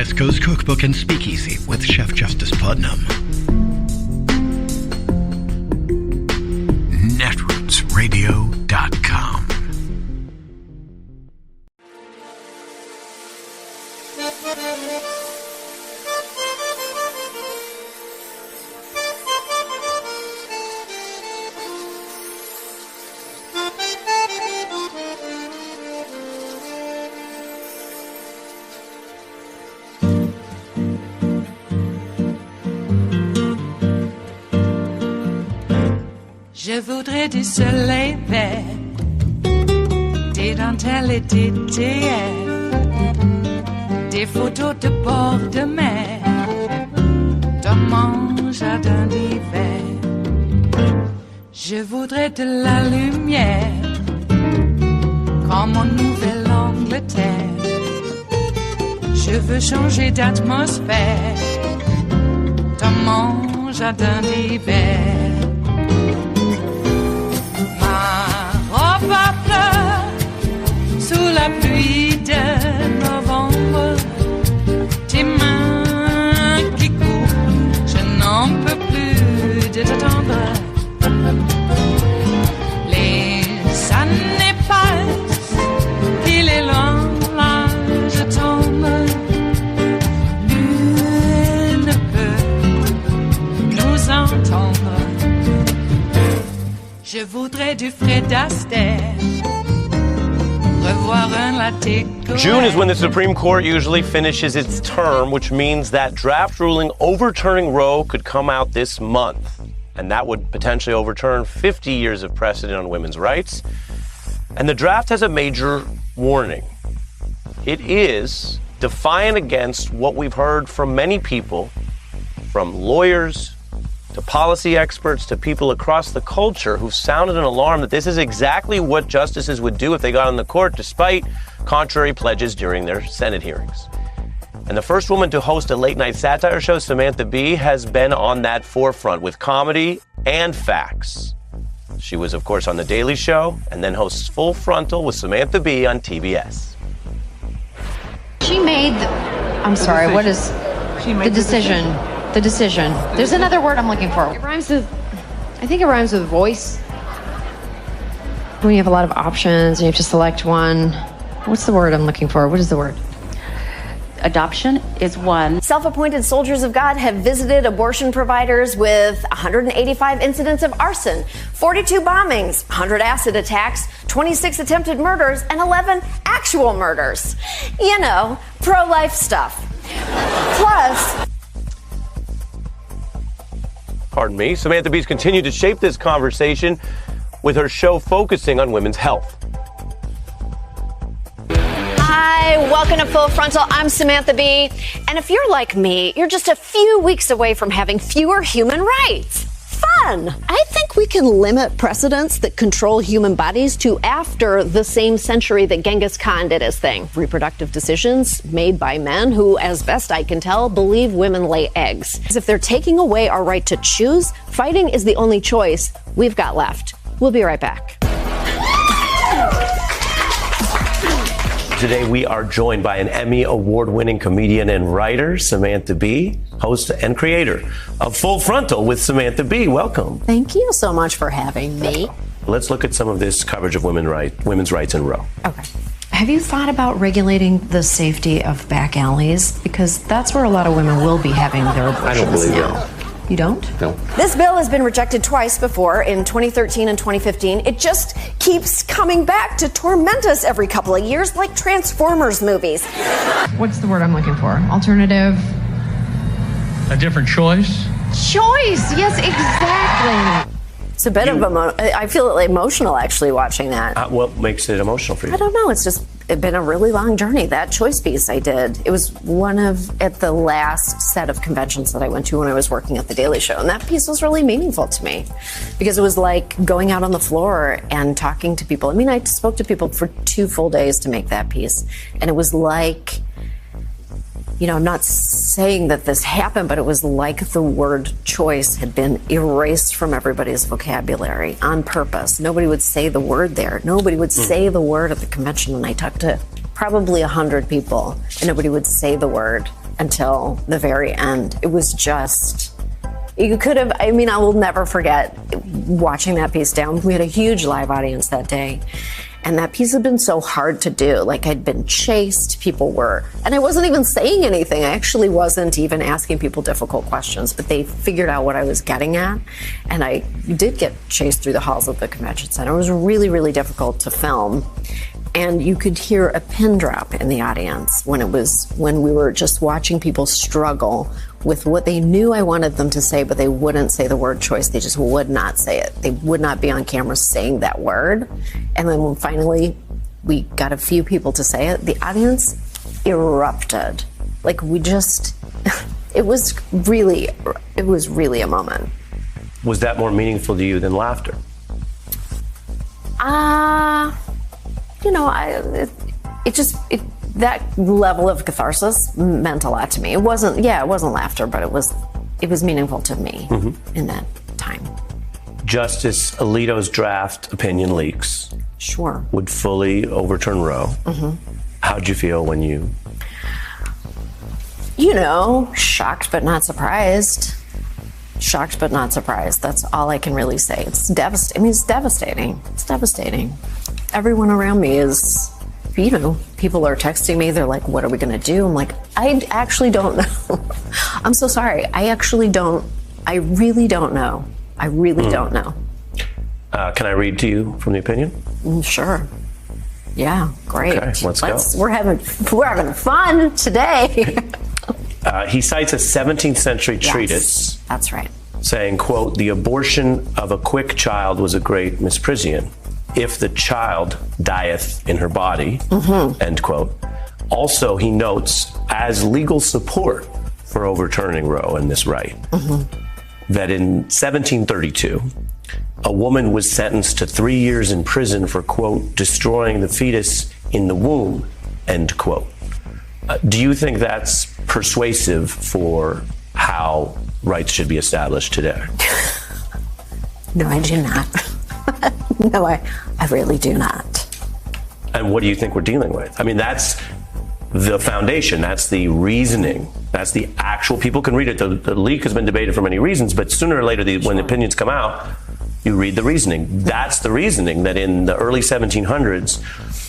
West Coast Cookbook and Speakeasy with Chef Justice Putnam. Netrootsradio.com. Je voudrais du soleil vert, des dentelles et des théières, des photos de bord de mer, dans mon jardin d'hiver. Je voudrais de la lumière, comme en Nouvelle-Angleterre. Je veux changer d'atmosphère, dans mon jardin d'hiver. Ma fleur sous la pluie de novembre, tes mains qui courent, je n'en peux plus de t'attendre. Les années passent, il est loin, là je tombe. Nul ne peut nous entendre. Je voudrais du Fred Astaire, revoir un latte. June is when the Supreme Court usually finishes its term, which means that draft ruling overturning Roe could come out this month. And that would potentially overturn 50 years of precedent on women's rights. And the draft has a major warning. It is defiant against what we've heard from many people, from lawyers to policy experts, to people across the culture who've sounded an alarm that this is exactly what justices would do if they got on the court, despite contrary pledges during their Senate hearings. And the first woman to host a late-night satire show, Samantha Bee, has been on that forefront with comedy and facts. She was, of course, on The Daily Show, and then hosts Full Frontal with Samantha Bee on TBS. She made I'm sorry, what is the decision? The decision. There's another word I'm looking for. It rhymes with, I think it rhymes with voice. When you have a lot of options and you have to select one. What's the word I'm looking for? What is the word? Adoption is one. Self-appointed soldiers of God have visited abortion providers with 185 incidents of arson, 42 bombings, 100 acid attacks, 26 attempted murders, and 11 actual murders. You know, pro-life stuff. Plus, pardon me, Samantha Bee's continued to shape this conversation with her show focusing on women's health. Hi, welcome to Full Frontal. I'm Samantha Bee. And if you're like me, you're just a few weeks away from having fewer human rights. Fun! I think we can limit precedents that control human bodies to after the same century that Genghis Khan did his thing. Reproductive decisions made by men who, as best I can tell, believe women lay eggs. Because if they're taking away our right to choose, fighting is the only choice we've got left. We'll be right back. Today we are joined by an Emmy award-winning comedian and writer, Samantha Bee, host and creator of Full Frontal with Samantha Bee. Welcome. Thank you so much for having me. Let's look at some of this coverage of women's rights in Roe. Okay. Have you thought about regulating the safety of back alleys? Because that's where a lot of women will be having their abortions I don't believe now. that. You don't? No. This bill has been rejected twice before, in 2013 and 2015. It just keeps coming back to torment us every couple of years, like Transformers movies. What's the word I'm looking for? Alternative? A different choice? Choice! Yes, exactly. It's a bit of I feel emotional actually watching that. What makes it emotional for you? I don't know. It's been a really long journey. That choice piece I did. It was at the last set of conventions that I went to when I was working at The Daily Show. And that piece was really meaningful to me because it was like going out on the floor and talking to people. I mean, I spoke to people for 2 full days to make that piece. And it was like, you know, I'm not saying that this happened, but it was like the word choice had been erased from everybody's vocabulary on purpose. Nobody would say the word there. Nobody would say the word at the convention. And I talked to probably 100 people, and nobody would say the word until the very end. It was just, you could have, I mean, I will never forget watching that piece down. We had a huge live audience that day. And that piece had been so hard to do. Like, I'd been chased, people were, and I wasn't even saying anything. I actually wasn't even asking people difficult questions, but they figured out what I was getting at. And I did get chased through the halls of the convention center. It was really, really difficult to film. And you could hear a pin drop in the audience when we were just watching people struggle with what they knew I wanted them to say, but they wouldn't say the word choice. They just would not say it. They would not be on camera saying that word. And then when finally we got a few people to say it, the audience erupted. Like, we just, it was really a moment. Was that more meaningful to you than laughter? You know, that level of catharsis meant a lot to me. It wasn't laughter, but it was meaningful to me in that time. Justice Alito's draft opinion leaks. Sure. Would fully overturn Roe. How'd you feel when you? You know, shocked but not surprised. Shocked but not surprised. That's all I can really say. It's devastating. I mean, it's devastating. It's devastating. Everyone around me is, you know, people are texting me. They're like, what are we going to do? I'm like, I actually don't know. I'm so sorry. I really don't know. I really don't know. Can I read to you from the opinion? Sure. Yeah, great. Okay, let's go. We're having fun today. He cites a 17th century treatise. That's right. Saying, quote, the abortion of a quick child was a great misprision. If the child dieth in her body, end quote. Also, he notes, as legal support for overturning Roe and this right, that in 1732, a woman was sentenced to 3 years in prison for, quote, destroying the fetus in the womb, end quote. Do you think that's persuasive for how rights should be established today? No, I do not. No, I really do not. And what do you think we're dealing with? I mean, that's the foundation. That's the reasoning. That's the actual, people can read it. The leak has been debated for many reasons, but sooner or later, when the opinions come out, you read the reasoning. That's the reasoning, that in the early 1700s,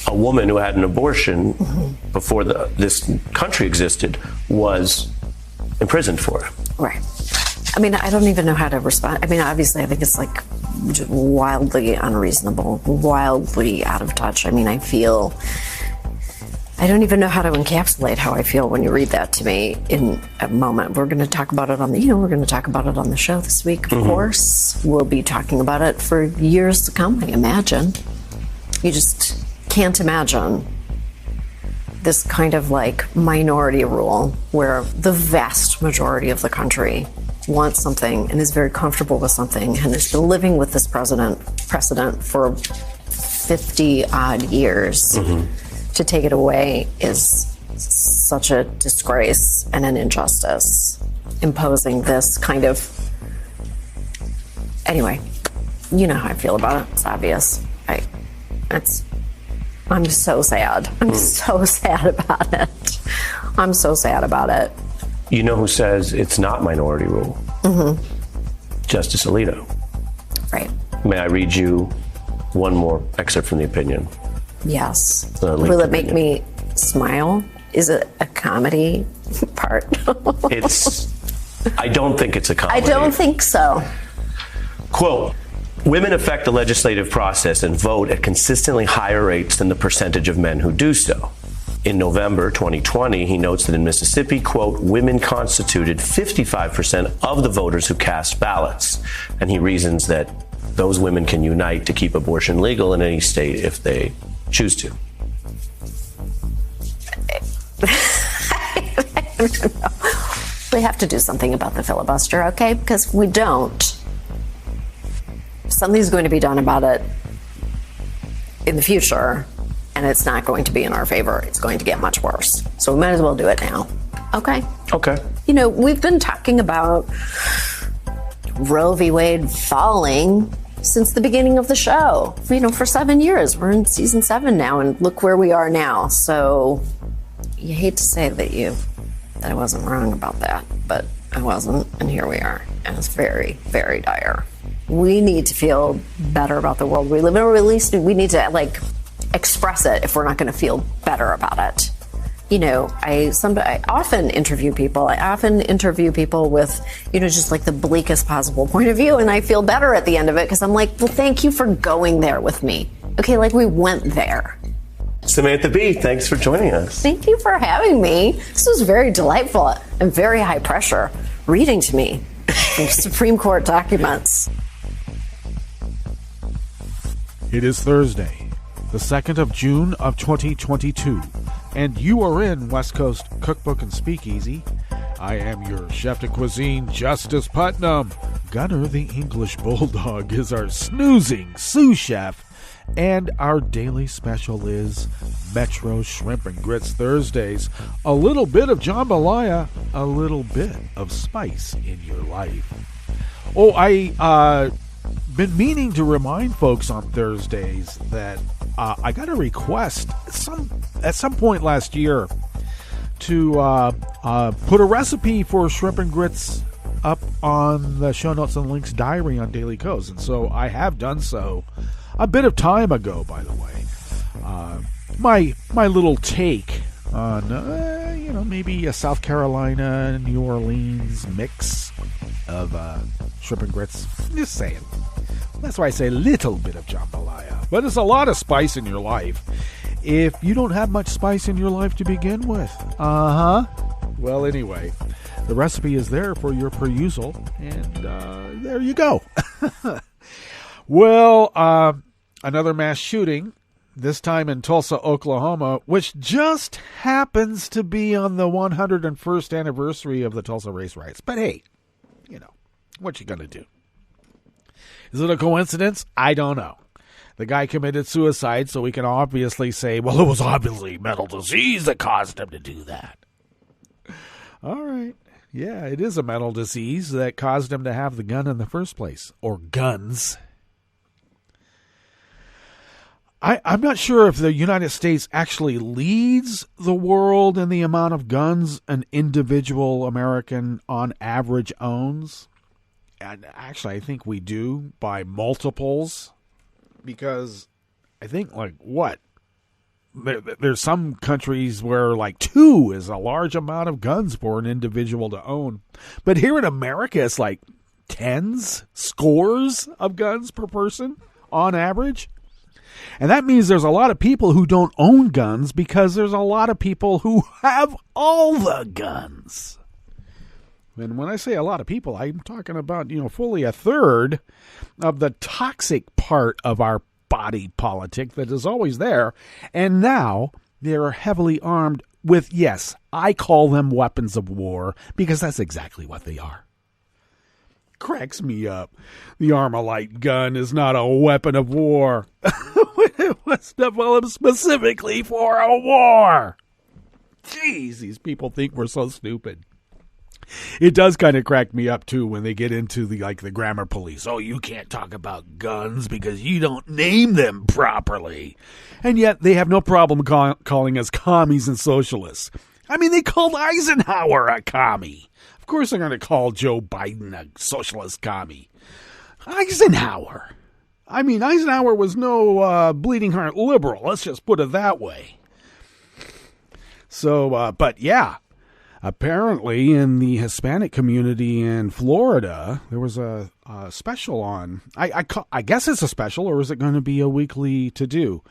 a woman who had an abortion before this country existed was imprisoned for it. Right. I mean, I don't even know how to respond. I mean, obviously, I think it's like wildly unreasonable, wildly out of touch. I mean, I don't even know how to encapsulate how I feel when you read that to me in a moment. We're going to talk about it on the show this week, of course. We'll be talking about it for years to come, I imagine. You just can't imagine this kind of like minority rule where the vast majority of the country wants something and is very comfortable with something and has been living with this precedent for 50 odd years. To take it away is such a disgrace and an injustice. Imposing this kind of, anyway, you know how I feel about it. It's obvious. I'm so sad. I'm so sad about it. I'm so sad about it. You know who says it's not minority rule? Justice Alito. Right. May I read you one more excerpt from the opinion? Yes. Will it make me smile? Is it a comedy part? I don't think it's a comedy. I don't think so. Quote, women affect the legislative process and vote at consistently higher rates than the percentage of men who do so. In November 2020, he notes that in Mississippi, quote, women constituted 55% of the voters who cast ballots. And he reasons that those women can unite to keep abortion legal in any state if they choose to. We have to do something about the filibuster, okay? Because if we don't, something's going to be done about it in the future, and it's not going to be in our favor. It's going to get much worse. So we might as well do it now. Okay? Okay. You know, we've been talking about Roe v. Wade falling since the beginning of the show, you know, for 7 years. We're in season 7 now, and look where we are now. So you hate to say that that I wasn't wrong about that, but I wasn't, and here we are. And it's very, very dire. We need to feel better about the world we live in, or at least we need to, like, express it if we're not going to feel better about it. You know, I often interview people. I often interview people with, you know, just like the bleakest possible point of view, and I feel better at the end of it because I'm like, well, thank you for going there with me. Okay, like we went there. Samantha B., thanks for joining us. Thank you for having me. This was very delightful and very high pressure reading to me from Supreme Court documents. It is Thursday, the 2nd of June of 2022, and you are in West Coast Cookbook and Speakeasy. I am your chef de cuisine, Justice Putnam. Gunner the English Bulldog is our snoozing sous chef, and our daily special is Metro Shrimp and Grits Thursdays. A little bit of jambalaya, a little bit of spice in your life. Oh, I been meaning to remind folks on Thursdays that I got a request at some point last year to put a recipe for shrimp and grits up on the show notes and links diary on Daily Coast, and so I have done so a bit of time ago, by the way. My little take on maybe a South Carolina, New Orleans mix of shrimp and grits. Just saying. That's why I say a little bit of jambalaya. But it's a lot of spice in your life if you don't have much spice in your life to begin with. Well, anyway, the recipe is there for your perusal, and there you go. Well, another mass shooting, this time in Tulsa, Oklahoma, which just happens to be on the 101st anniversary of the Tulsa race riots. But hey, you know, what you gonna do? Is it a coincidence? I don't know. The guy committed suicide, so we can obviously say, well, it was obviously mental disease that caused him to do that. All right. Yeah, it is a mental disease that caused him to have the gun in the first place, or guns. I'm not sure if the United States actually leads the world in the amount of guns an individual American on average owns. And actually, I think we do by multiples, because I think, like, what? There's some countries where, like, 2 is a large amount of guns for an individual to own. But here in America, it's like tens, scores of guns per person on average. And that means there's a lot of people who don't own guns because there's a lot of people who have all the guns. And when I say a lot of people, I'm talking about, fully a third of the toxic part of our body politic that is always there. And now they're heavily armed with, yes, I call them weapons of war, because that's exactly what they are. Cracks me up. The Armalite gun is not a weapon of war. It was developed specifically for a war. Jeez, these people think we're so stupid. It does kind of crack me up, too, when they get into the grammar police. Oh, you can't talk about guns because you don't name them properly. And yet they have no problem calling us commies and socialists. I mean, they called Eisenhower a commie. Of course they're going to call Joe Biden a socialist commie. Eisenhower. I mean, Eisenhower was no bleeding heart liberal. Let's just put it that way. So, but yeah. Apparently, in the Hispanic community in Florida, there was a special on. I guess it's a special, or is it going to be a weekly to-do?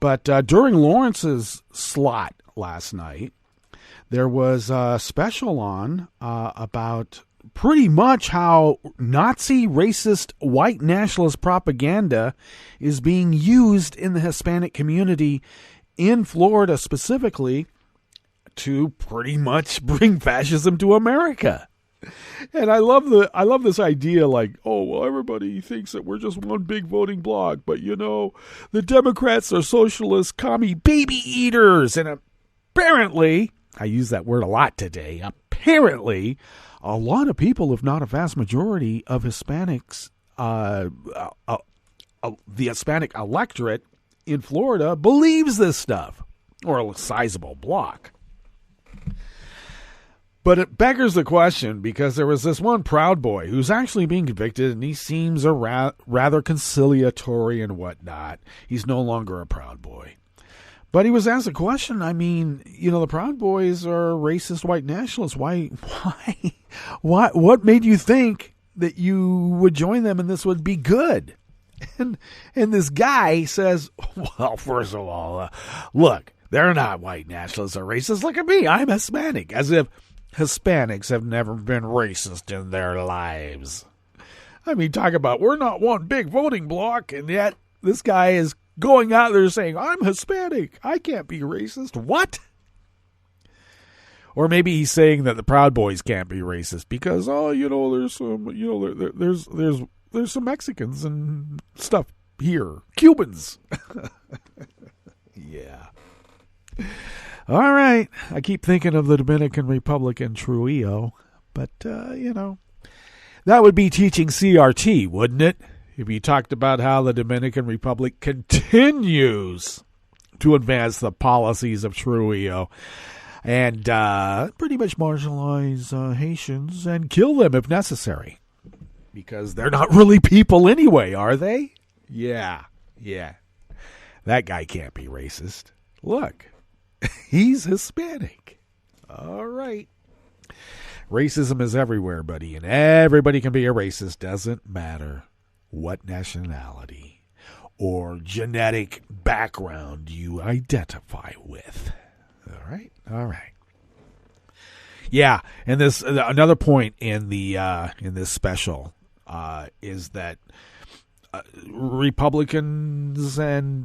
But during Lawrence's slot last night, there was a special on about pretty much how Nazi, racist, white nationalist propaganda is being used in the Hispanic community in Florida specifically, to pretty much bring fascism to America. And I love this idea, like, oh, well, everybody thinks that we're just one big voting bloc, but the Democrats are socialist, commie baby eaters. And apparently, I use that word a lot today, apparently, a lot of people, if not a vast majority of Hispanics, the Hispanic electorate in Florida believes this stuff, or a sizable block. But it beggars the question because there was this one Proud Boy who's actually being convicted, and he seems rather conciliatory and whatnot. He's no longer a Proud Boy. But he was asked a question. I mean, the Proud Boys are racist white nationalists. Why? What made you think that you would join them and this would be good? And this guy says, well, first of all, look, they're not white nationalists or racists. Look at me. I'm Hispanic. As if Hispanics have never been racist in their lives. I mean, talk about we're not one big voting bloc, and yet this guy is going out there saying, I'm Hispanic. I can't be racist. What? Or maybe he's saying that the Proud Boys can't be racist because, there's some, there's some Mexicans and stuff here. Cubans. Yeah. All right. I keep thinking of the Dominican Republic and Trujillo, but, that would be teaching CRT, wouldn't it? If you talked about how the Dominican Republic continues to advance the policies of Trujillo and pretty much marginalize Haitians and kill them if necessary. Because they're not really people anyway, are they? Yeah. That guy can't be racist. Look. He's Hispanic. All right. Racism is everywhere, buddy, and everybody can be a racist. Doesn't matter what nationality or genetic background you identify with. All right. Yeah, and this another point in this special is that Republicans and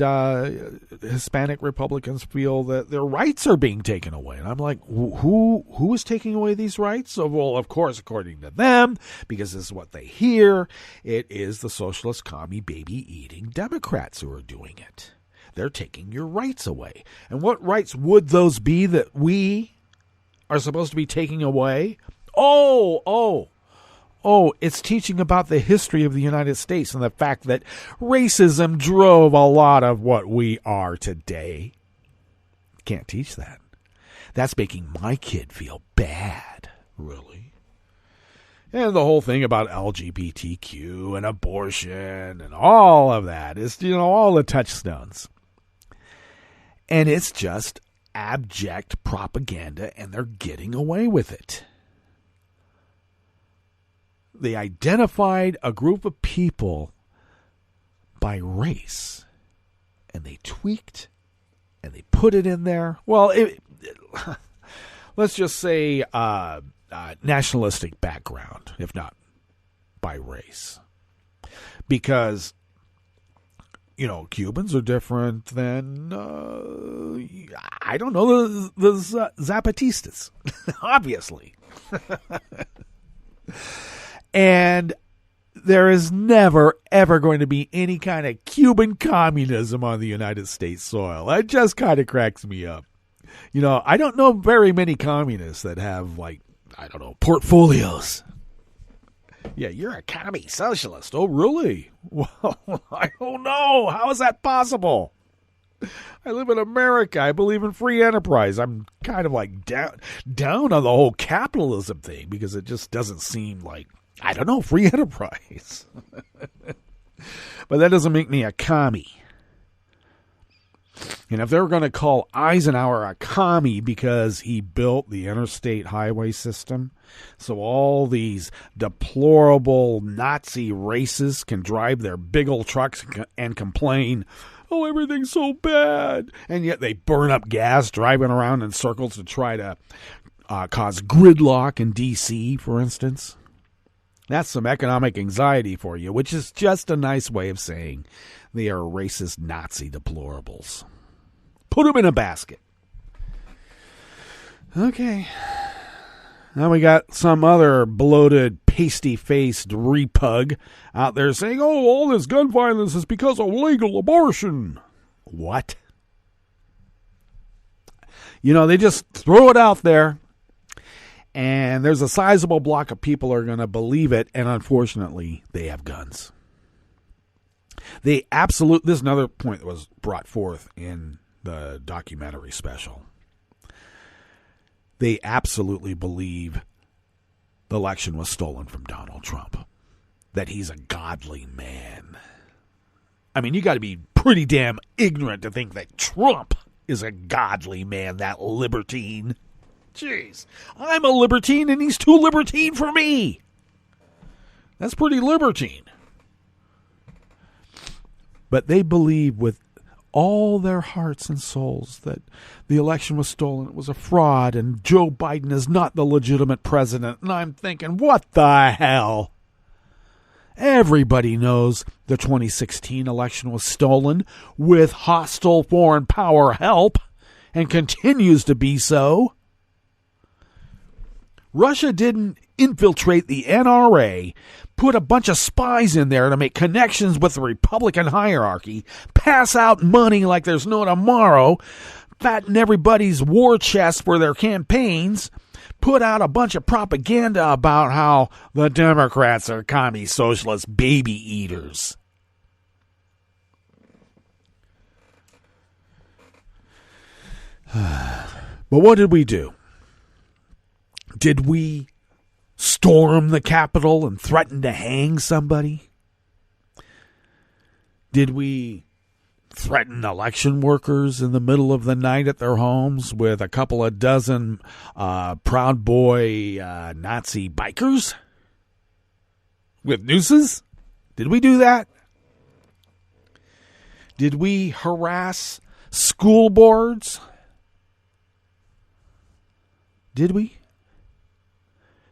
Hispanic Republicans feel that their rights are being taken away. And I'm like, who is taking away these rights? So, well, of course, according to them, because this is what they hear, it is the socialist, commie, baby-eating Democrats who are doing it. They're taking your rights away. And what rights would those be that we are supposed to be taking away? Oh, it's teaching about the history of the United States and the fact that racism drove a lot of what we are today. Can't teach that. That's making my kid feel bad, really. And the whole thing about LGBTQ and abortion and all of that is, all the touchstones. And it's just abject propaganda, and they're getting away with it. They identified a group of people by race, and they tweaked, and they put it in there. Well, let's just say nationalistic background, if not by race. Because, Cubans are different than, the Zapatistas, obviously. And there is never, ever going to be any kind of Cuban communism on the United States soil. That just kind of cracks me up. I don't know very many communists that have, portfolios. Yeah, you're a commie socialist. Oh, really? Well, I don't know. How is that possible? I live in America. I believe in free enterprise. I'm kind of down on the whole capitalism thing because it just doesn't seem like, free enterprise. But that doesn't make me a commie. And if they were going to call Eisenhower a commie because he built the interstate highway system, so all these deplorable Nazi racists can drive their big old trucks and complain, oh, everything's so bad. And yet they burn up gas driving around in circles to try to cause gridlock in D.C., for instance. That's some economic anxiety for you, which is just a nice way of saying they are racist Nazi deplorables. Put them in a basket. Okay. Now we got some other bloated, pasty-faced repug out there saying, oh, all this gun violence is because of legal abortion. What? They just throw it out there. And there's a sizable block of people are going to believe it, and unfortunately, they have guns. This is another point that was brought forth in the documentary special. they absolutely believe the election was stolen from Donald Trump, that he's a godly man. I mean, you got to be pretty damn ignorant to think that Trump is a godly man, that libertine. Jeez, I'm a libertine and he's too libertine for me. That's pretty libertine. But they believe with all their hearts and souls that the election was stolen, it was a fraud, and Joe Biden is not the legitimate president. And I'm thinking, what the hell? Everybody knows the 2016 election was stolen with hostile foreign power help and continues to be so. Russia didn't infiltrate the NRA, put a bunch of spies in there to make connections with the Republican hierarchy, pass out money like there's no tomorrow, fatten everybody's war chest for their campaigns, put out a bunch of propaganda about how the Democrats are commie socialist baby eaters. But what did we do? Did we storm the Capitol and threaten to hang somebody? Did we threaten election workers in the middle of the night at their homes with a couple of dozen Proud Boy Nazi bikers with nooses? Did we do that? Did we harass school boards? Did we?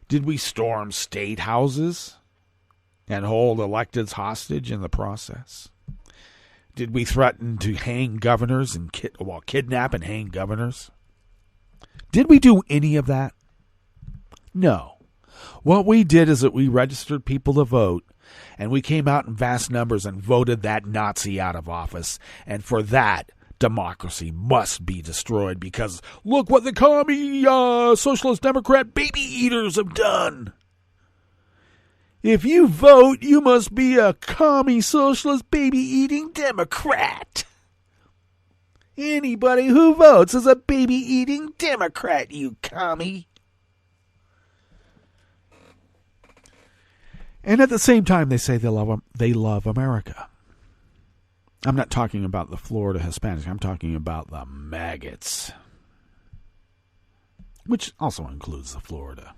Did we storm state houses and hold electeds hostage in the process? Did we threaten to hang governors and kidnap and hang governors? Did we do any of that? No. What we did is that we registered people to vote, and we came out in vast numbers and voted that Nazi out of office. And for that, democracy must be destroyed, because look what the commie socialist Democrat baby eaters have done. If you vote, you must be a commie socialist baby eating Democrat. Anybody who votes is a baby eating Democrat, you commie. And at the same time, they say they love America. I'm not talking about the Florida Hispanics. I'm talking about the maggots, which also includes the Florida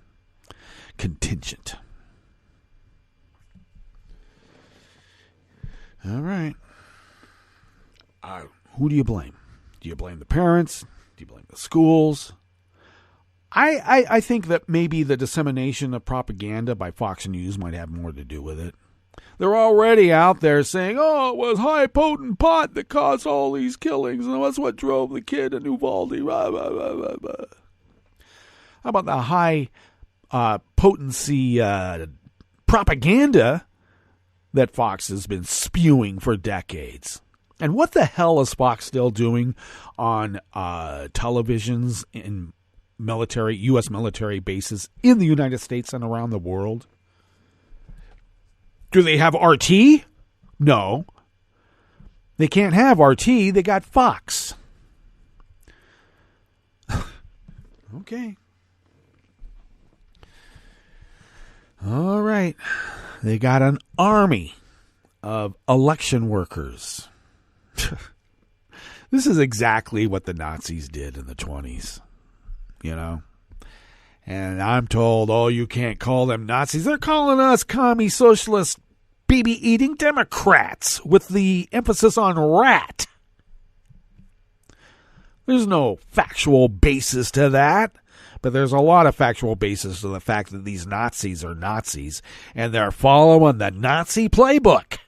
contingent. All right. Who do you blame? Do you blame the parents? Do you blame the schools? I think that maybe the dissemination of propaganda by Fox News might have more to do with it. They're already out there saying, oh, it was high-potent pot that caused all these killings, and that's what drove the kid in Uvalde. Blah, blah, blah, blah, blah. How about the high-potency propaganda that Fox has been spewing for decades? And what the hell is Fox still doing on televisions in military, U.S. military bases in the United States and around the world? Do they have RT? No. They can't have RT. They got Fox. Okay. All right. They got an army of election workers. This is exactly what the Nazis did in the 1920s. You know? And I'm told, oh, you can't call them Nazis. They're calling us commie socialist baby-eating Democrats with the emphasis on rat. There's no factual basis to that, but there's a lot of factual basis to the fact that these Nazis are Nazis, and they're following the Nazi playbook.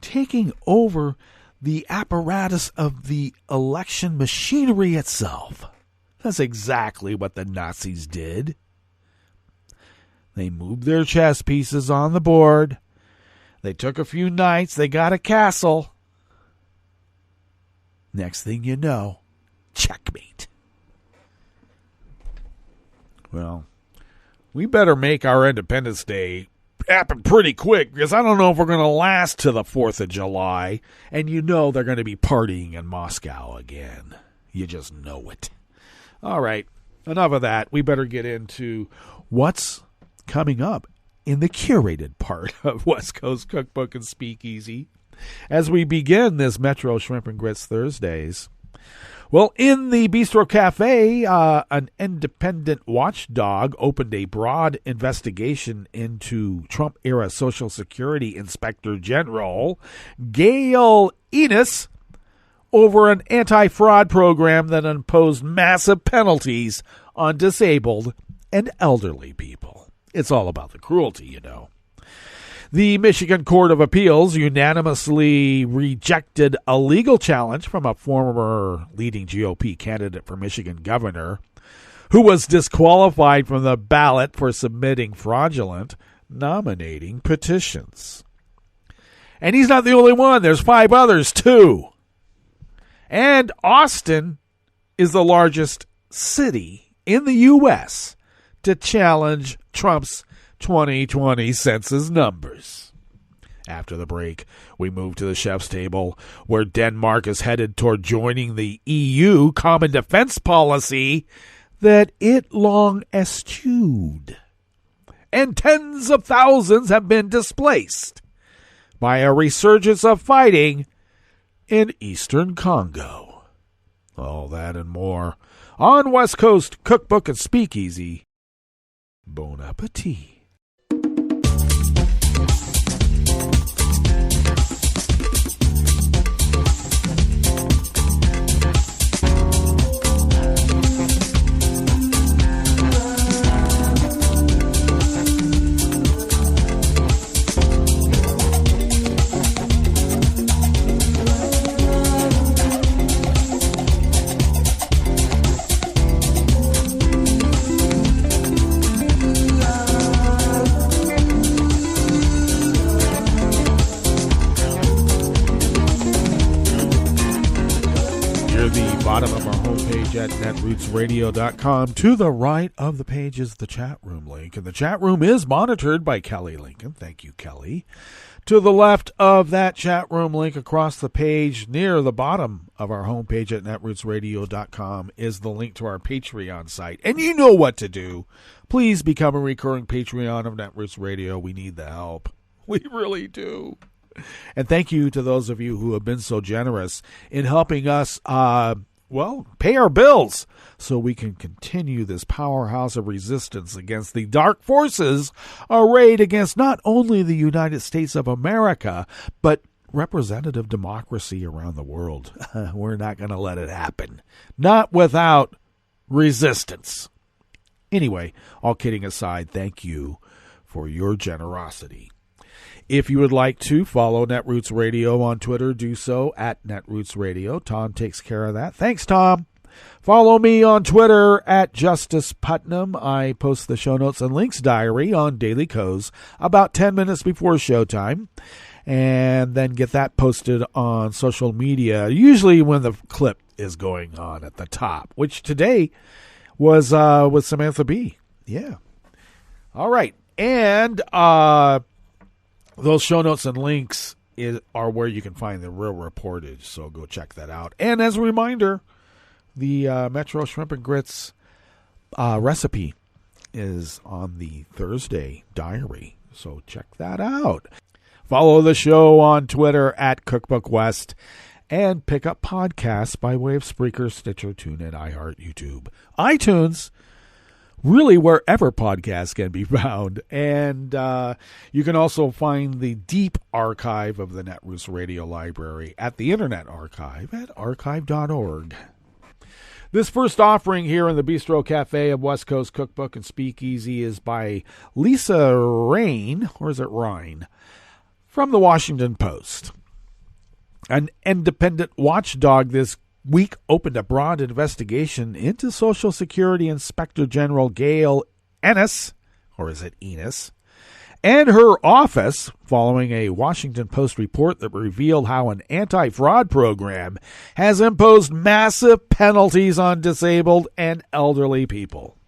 Taking over the apparatus of the election machinery itself. That's exactly what the Nazis did. They moved their chess pieces on the board. They took a few knights. They got a castle. Next thing you know, checkmate. Well, we better make our Independence Day happen pretty quick, because I don't know if we're going to last to the 4th of July. And you know they're going to be partying in Moscow again. You just know it. All right, enough of that. We better get into what's coming up in the curated part of West Coast Cookbook and Speakeasy as we begin this Metro Shrimp and Grits Thursdays. Well, in the Bistro Cafe, an independent watchdog opened a broad investigation into Trump-era Social Security Inspector General Gail Ennis over an anti-fraud program that imposed massive penalties on disabled and elderly people. It's all about the cruelty, you know. The Michigan Court of Appeals unanimously rejected a legal challenge from a former leading GOP candidate for Michigan governor who was disqualified from the ballot for submitting fraudulent nominating petitions. And he's not the only one. There's 5 others, too. And Austin is the largest city in the U.S. to challenge Trump's 2020 census numbers. After the break, we move to the chef's table, where Denmark is headed toward joining the EU common defense policy that it long eschewed. And tens of thousands have been displaced by a resurgence of fighting in eastern Congo. All that and more on West Coast Cookbook and Speakeasy. Bon appetit. Bottom of our homepage at netrootsradio.com. To the right of the page is the chat room link, and the chat room is monitored by Kelly Lincoln. Thank you, Kelly. To the left of that chat room link across the page, near the bottom of our homepage at netrootsradio.com, is the link to our Patreon site. And you know what to do. Please become a recurring Patreon of Netroots Radio. We need the help. We really do. And thank you to those of you who have been so generous in helping us pay our bills so we can continue this powerhouse of resistance against the dark forces arrayed against not only the United States of America, but representative democracy around the world. We're not going to let it happen. Not without resistance. Anyway, all kidding aside, thank you for your generosity. If you would like to follow Netroots Radio on Twitter, do so at Netroots Radio. Tom takes care of that. Thanks, Tom. Follow me on Twitter at Justice Putnam. I post the show notes and links diary on Daily Co's about 10 minutes before showtime, and then get that posted on social media, usually when the clip is going on at the top, which today was with Samantha Bee. Yeah. All right. And those show notes and links are where you can find the real reportage, so go check that out. And as a reminder, the Metro Shrimp and Grits recipe is on the Thursday diary, so check that out. Follow the show on Twitter at Cookbook West, and pick up podcasts by way of Spreaker, Stitcher, TuneIn, iHeart, YouTube, iTunes, really wherever podcasts can be found. And you can also find the deep archive of the Netroots Radio Library at the Internet Archive at archive.org. This first offering here in the Bistro Cafe of West Coast Cookbook and Speakeasy is by Lisa Rain, or is it Rhine, from the Washington Post. An independent watchdog this week opened a broad investigation into Social Security Inspector General Gail Ennis, or is it Ennis, and her office, following a Washington Post report that revealed how an anti-fraud program has imposed massive penalties on disabled and elderly people.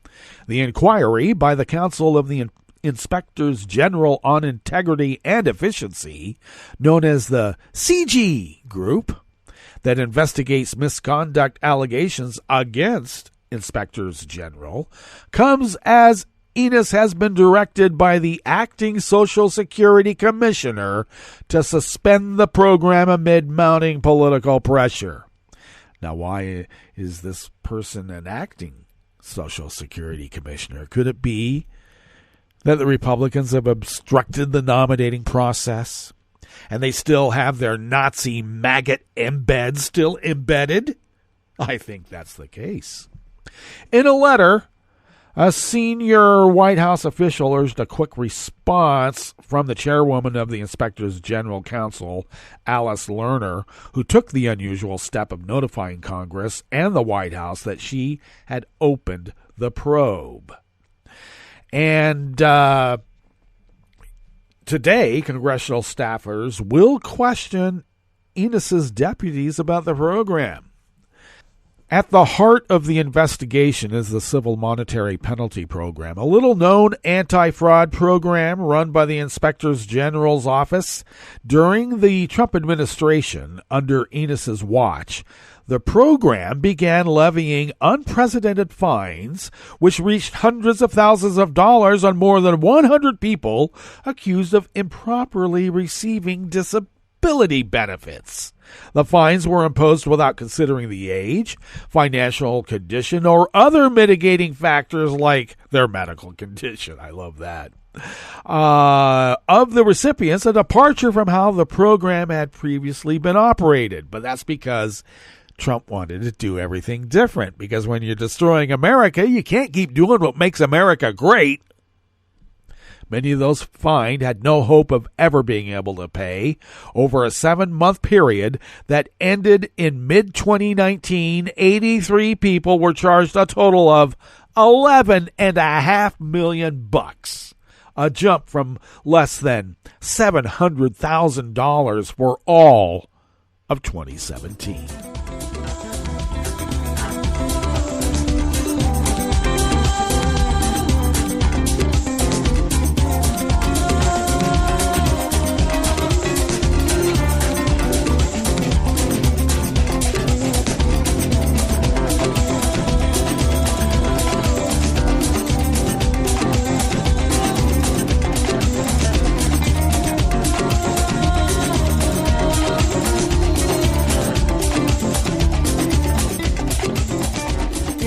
The inquiry by the Council of the Inspectors General on Integrity and Efficiency, known as the CG Group, that investigates misconduct allegations against inspectors general comes as Ennis has been directed by the acting Social Security Commissioner to suspend the program amid mounting political pressure. Now, why is this person an acting Social Security Commissioner? Could it be that the Republicans have obstructed the nominating process and they still have their Nazi maggot embed still embedded? I think that's the case. In a letter, a senior White House official urged a quick response from the chairwoman of the Inspectors General Council, Alice Lerner, who took the unusual step of notifying Congress and the White House that she had opened the probe. And today, congressional staffers will question Ennis's deputies about the program. At the heart of the investigation is the Civil Monetary Penalty Program, a little-known anti-fraud program run by the Inspector General's office. During the Trump administration, under Ennis's watch, the program began levying unprecedented fines, which reached hundreds of thousands of dollars on more than 100 people accused of improperly receiving disability benefits. The fines were imposed without considering the age, financial condition, or other mitigating factors like their medical condition. I love that. Of the recipients, a departure from how the program had previously been operated. But that's because Trump wanted to do everything different. Because when you're destroying America, you can't keep doing what makes America great. Many of those fined had no hope of ever being able to pay. Over a 7-month period that ended in mid-2019, 83 people were charged a total of $11.5 million, a jump from less than $700,000 for all of 2017.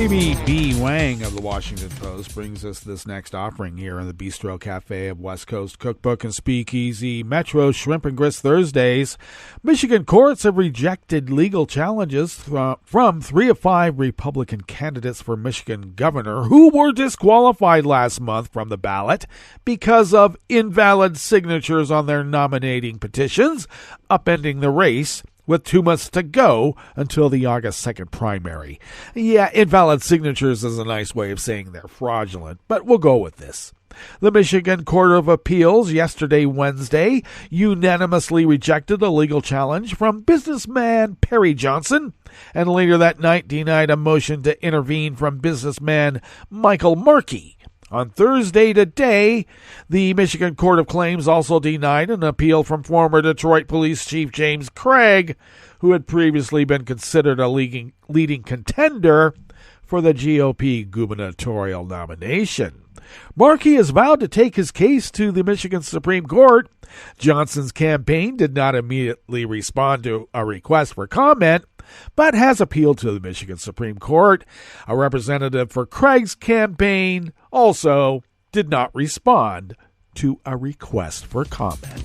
Amy B. Wang of the Washington Post brings us this next offering here in the Bistro Cafe of West Coast Cookbook and Speakeasy Metro Shrimp and Grist Thursdays. Michigan courts have rejected legal challenges from 3 of 5 Republican candidates for Michigan governor who were disqualified last month from the ballot because of invalid signatures on their nominating petitions, upending the race with 2 months to go until the August 2nd primary. Yeah, invalid signatures is a nice way of saying they're fraudulent, but we'll go with this. The Michigan Court of Appeals yesterday, Wednesday, unanimously rejected a legal challenge from businessman Perry Johnson, and later that night denied a motion to intervene from businessman Michael Markey. On Thursday today, the Michigan Court of Claims also denied an appeal from former Detroit Police Chief James Craig, who had previously been considered a leading contender for the GOP gubernatorial nomination. Markey has vowed to take his case to the Michigan Supreme Court. Johnson's campaign did not immediately respond to a request for comment, but has appealed to the Michigan Supreme Court. A representative for Craig's campaign also did not respond to a request for comment.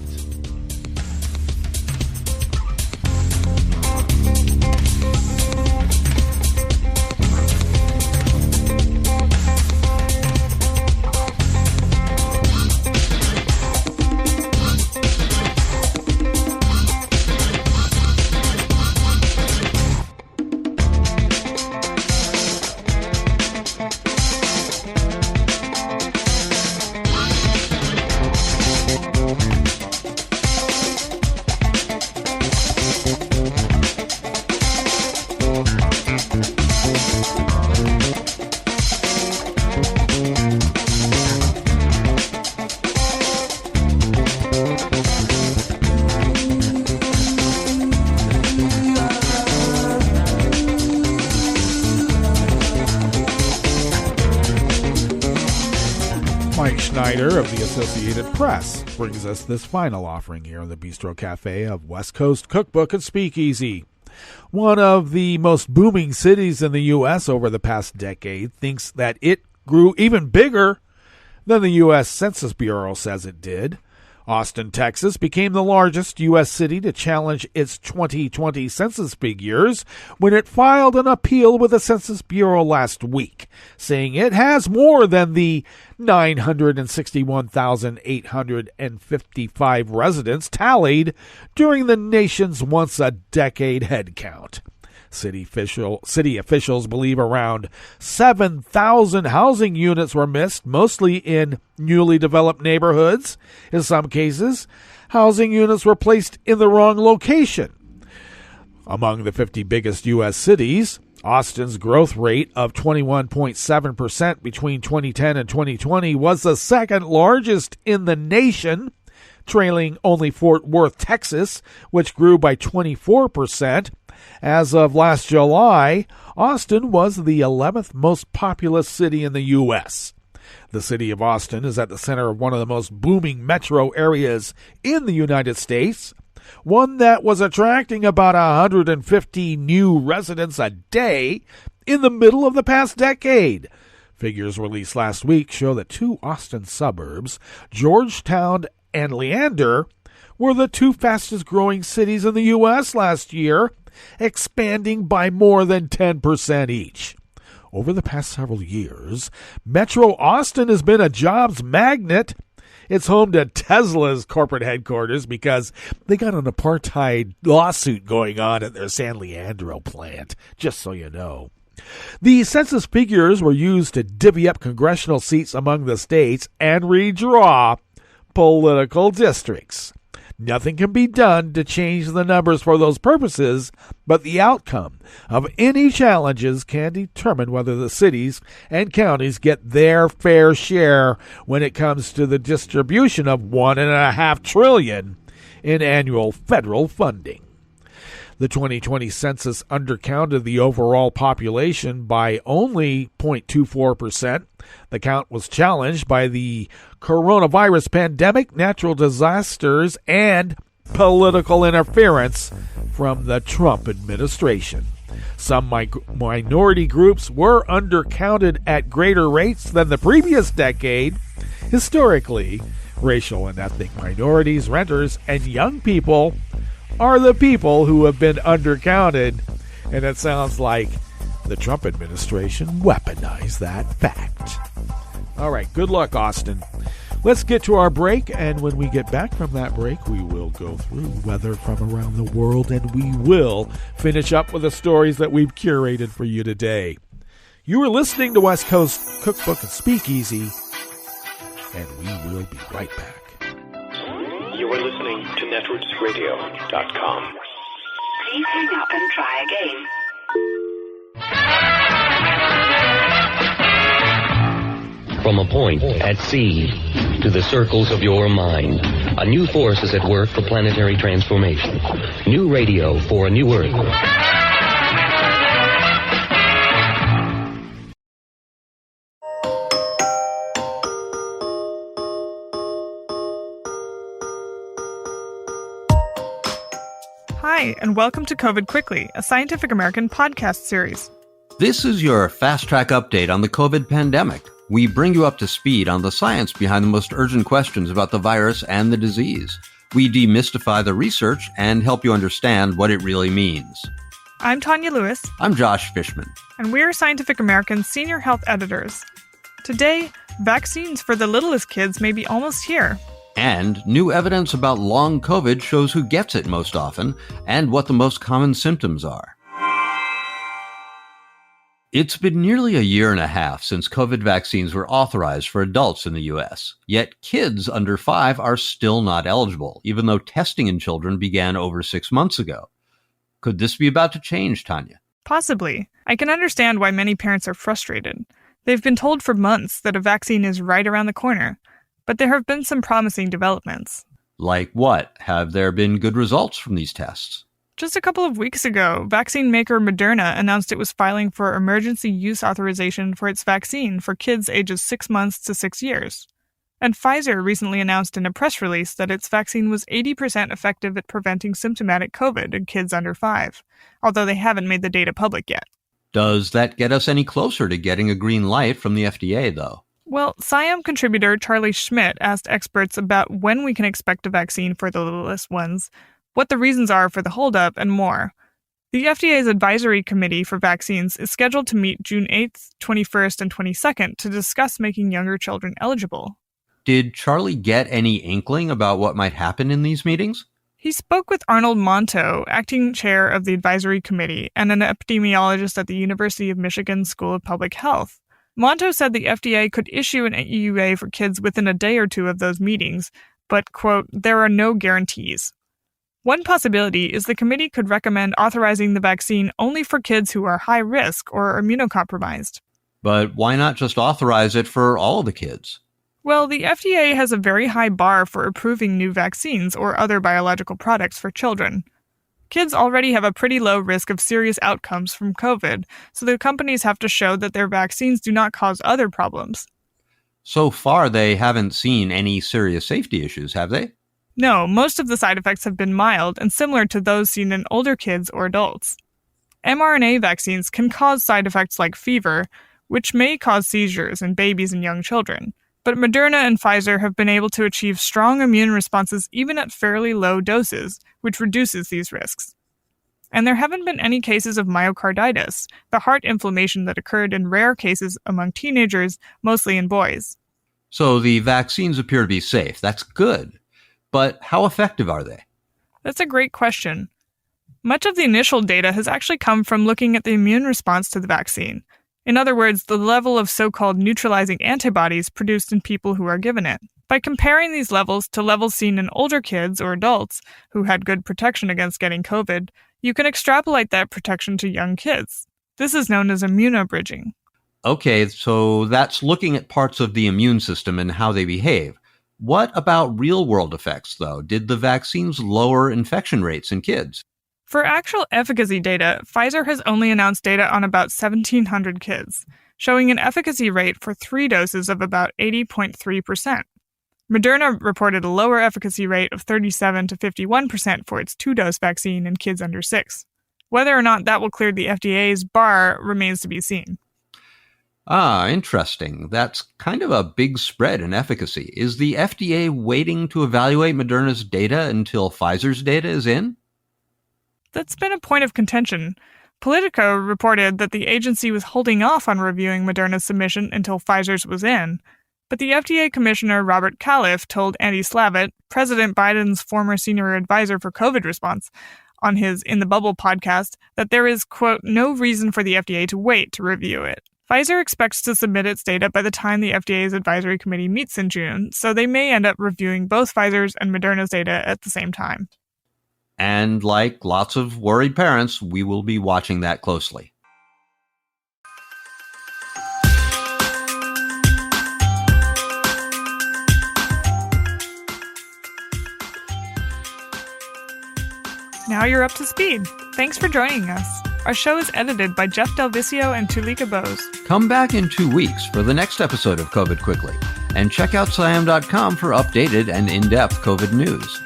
Schneider of the Associated Press brings us this final offering here in the Bistro Cafe of West Coast Cookbook and Speakeasy. One of the most booming cities in the U.S. over the past decade thinks that it grew even bigger than the U.S. Census Bureau says it did. Austin, Texas became the largest U.S. city to challenge its 2020 census figures when it filed an appeal with the Census Bureau last week, saying it has more than the 961,855 residents tallied during the nation's once-a-decade head count. City officials believe around 7,000 housing units were missed, mostly in newly developed neighborhoods. In some cases, housing units were placed in the wrong location. Among the 50 biggest U.S. cities, Austin's growth rate of 21.7% between 2010 and 2020 was the second largest in the nation, trailing only Fort Worth, Texas, which grew by 24%. As of last July, Austin was the 11th most populous city in the U.S. The city of Austin is at the center of one of the most booming metro areas in the United States, one that was attracting about 150 new residents a day in the middle of the past decade. Figures released last week show that two Austin suburbs, Georgetown and Leander, were the two fastest growing cities in the U.S. last year, expanding by more than 10% each. Over the past several years, Metro Austin has been a jobs magnet. It's home to Tesla's corporate headquarters because they got an apartheid lawsuit going on at their San Leandro plant, just so you know. The census figures were used to divvy up congressional seats among the states and redraw political districts. Nothing can be done to change the numbers for those purposes, but the outcome of any challenges can determine whether the cities and counties get their fair share when it comes to the distribution of $1.5 trillion in annual federal funding. The 2020 census undercounted the overall population by only 0.24%. The count was challenged by the coronavirus pandemic, natural disasters, and political interference from the Trump administration. Some minority groups were undercounted at greater rates than the previous decade. Historically, racial and ethnic minorities, renters, and young people are the people who have been undercounted, and it sounds like the Trump administration weaponized that fact. All right, good luck, Austin. Let's get to our break, and when we get back from that break, we will go through weather from around the world, and we will finish up with the stories that we've curated for you today. You are listening to West Coast Cookbook and Speakeasy, and we will be right back. You are listening to netrootsradio.com. Please hang up and try again. From a point at sea to the circles of your mind, a new force is at work for planetary transformation. New radio for a new Earth. Hi, and welcome to COVID Quickly, a Scientific American podcast series. This is your fast-track update on the COVID pandemic. We bring you up to speed on the science behind the most urgent questions about the virus and the disease. We demystify the research and help you understand what it really means. I'm Tanya Lewis. I'm Josh Fishman. And we're Scientific American's senior health editors. Today, vaccines for the littlest kids may be almost here. And new evidence about long COVID shows who gets it most often and what the most common symptoms are. It's been nearly a year and a half since COVID vaccines were authorized for adults in the U.S., yet kids under 5 are still not eligible, even though testing in children began over 6 months ago. Could this be about to change, Tanya? Possibly. I can understand why many parents are frustrated. They've been told for months that a vaccine is right around the corner, but there have been some promising developments. Like what? Have there been good results from these tests? Just a couple of weeks ago, vaccine maker Moderna announced it was filing for emergency use authorization for its vaccine for kids ages 6 months to 6 years. And Pfizer recently announced in a press release that its vaccine was 80% effective at preventing symptomatic COVID in kids under 5, although they haven't made the data public yet. Does that get us any closer to getting a green light from the FDA, though? Well, SciAm contributor Charlie Schmidt asked experts about when we can expect a vaccine for the littlest ones, what the reasons are for the holdup, and more. The FDA's Advisory Committee for Vaccines is scheduled to meet June 8th, 21st, and 22nd to discuss making younger children eligible. Did Charlie get any inkling about what might happen in these meetings? He spoke with Arnold Monto, acting chair of the Advisory Committee, and an epidemiologist at the University of Michigan School of Public Health. Monto said the FDA could issue an EUA for kids within a day or two of those meetings, but, quote, there are no guarantees. One possibility is the committee could recommend authorizing the vaccine only for kids who are high risk or immunocompromised. But why not just authorize it for all of the kids? Well, the FDA has a very high bar for approving new vaccines or other biological products for children. Kids already have a pretty low risk of serious outcomes from COVID, so the companies have to show that their vaccines do not cause other problems. So far, they haven't seen any serious safety issues, have they? No, most of the side effects have been mild and similar to those seen in older kids or adults. mRNA vaccines can cause side effects like fever, which may cause seizures in babies and young children. But Moderna and Pfizer have been able to achieve strong immune responses even at fairly low doses, which reduces these risks. And there haven't been any cases of myocarditis, the heart inflammation that occurred in rare cases among teenagers, mostly in boys. So the vaccines appear to be safe. That's good. But how effective are they? That's a great question. Much of the initial data has actually come from looking at the immune response to the vaccine. In other words, the level of so-called neutralizing antibodies produced in people who are given it. By comparing these levels to levels seen in older kids or adults who had good protection against getting COVID, you can extrapolate that protection to young kids. This is known as immunobridging. Okay, so that's looking at parts of the immune system and how they behave. What about real-world effects, though? Did the vaccines lower infection rates in kids? For actual efficacy data, Pfizer has only announced data on about 1,700 kids, showing an efficacy rate for 3 doses of about 80.3%. Moderna reported a lower efficacy rate of 37 to 51% for its 2-dose vaccine in kids under 6. Whether or not that will clear the FDA's bar remains to be seen. Ah, interesting. That's kind of a big spread in efficacy. Is the FDA waiting to evaluate Moderna's data until Pfizer's data is in? That's been a point of contention. Politico reported that the agency was holding off on reviewing Moderna's submission until Pfizer's was in. But the FDA Commissioner Robert Califf told Andy Slavitt, President Biden's former senior advisor for COVID response, on his In the Bubble podcast, that there is, quote, no reason for the FDA to wait to review it. Pfizer expects to submit its data by the time the FDA's advisory committee meets in June, so they may end up reviewing both Pfizer's and Moderna's data at the same time. And like lots of worried parents, we will be watching that closely. Now you're up to speed. Thanks for joining us. Our show is edited by Jeff Del Vicio and Tulika Bose. Come back in 2 weeks for the next episode of COVID Quickly, and check out SciAm.com for updated and in-depth COVID news.